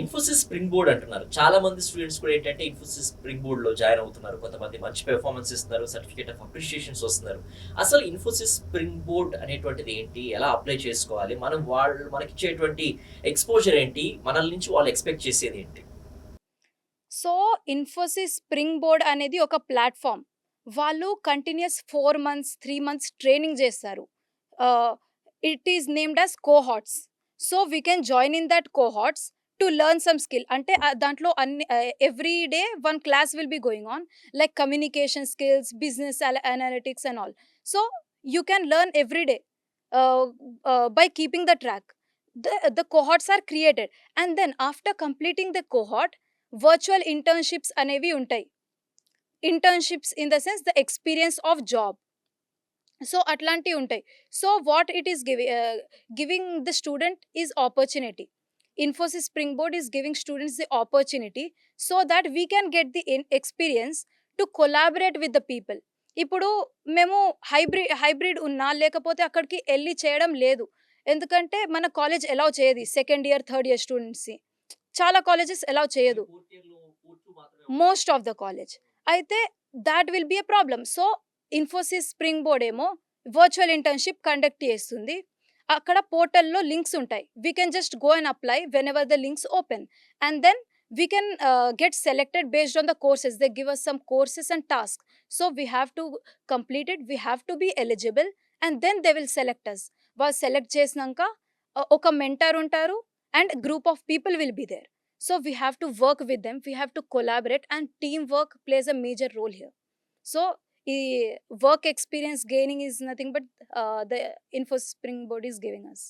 Infosys spring board అంటున్నారు. చాలా మంది స్టూడెంట్స్ కూడా ఏంటంటే ఇన్ఫోసిస్ స్ప్రింగ్ బోర్డ్‌లో జాయిన్ అవుతున్నారు. కొంతమంది మంచి పెర్ఫార్మన్స్ ఇస్తున్నారు. సర్టిఫికేట్ ఆఫ్ అప్రిషియేషన్స్ వస్తున్నారు. అసలు ఇన్ఫోసిస్ స్ప్రింగ్ బోర్డ్ అనేటువంటిది ఏంటి? ఎలా అప్లై చేసుకోవాలి? వాళ్ళు మనకిచ్చేటువంటి ఎక్స్‌పోజర్ ఏంటి? మనల నుంచి వాళ్ళు ఎక్స్‌పెక్ట్ చేసేదేంటి? సో, ఇన్ఫోసిస్ స్ప్రింగ్ బోర్డ్ అనేది ఒక ప్లాట్‌ఫార్మ్. వాళ్ళు కంటిన్యూయస్ 4 మంత్స్, 3 మంత్స్ ట్రైనింగ్ జేస్తారు. Ah, it is named as cohorts. So, we can join in that cohorts to learn some skill. అంటే దాంట్లో every day 1 class will be going on. Like communication skills, business analytics and all. So, you can learn every day ah, by keeping the track. The cohorts are created, and then after completing the cohort, virtual internships అనేవి ఉంటాయి. Internships in the sense the experience of job. So, అట్లాంటివి ఉంటాయి. So, what it is giving the student is opportunity. Infosys spring board is giving students the opportunity so that we can get the experience to collaborate with the people. ఇప్పుడు మేము hybrid ఉన్నా లేకపోతే అక్కడికి ఎళ్లి చేయడం లేదు. ఎందుకంటే మన కాలేజ్ అలౌ చేయది. సెకండ్ ఇయర్, థర్డ్ ఇయర్ స్టూడెంట్స్‌ని. చాలా కాలేజెస్ అలౌ ఓన్లీ చేయదు. ఫోర్త్ ఇయర్‌లో 4, 2 మాత్రమే మోస్ట్ ఉంటుందా? Of the college. అయితే thought will be a problem. So, Infosys Springboard ఏమో వర్చువల్ ఇంటర్న్‌షిప్ కండక్ట్ చేస్తుంది. అక్కడ పోర్టల్‌లో లింక్స్ ఉంటాయి. We can just go and apply whenever the links open. And then we can get selected based on the courses. They give us some courses and tasks. So, we have to complete it. We have to be eligible and then they will select us. వాళ్ళు select చేసినంక ఒక mentor ఉంటారు and group of people will be there. So we have to work with them, we have to collaborate, and teamwork plays a major role here. So work experience gaining is nothing but the Infosys Springboard is giving us.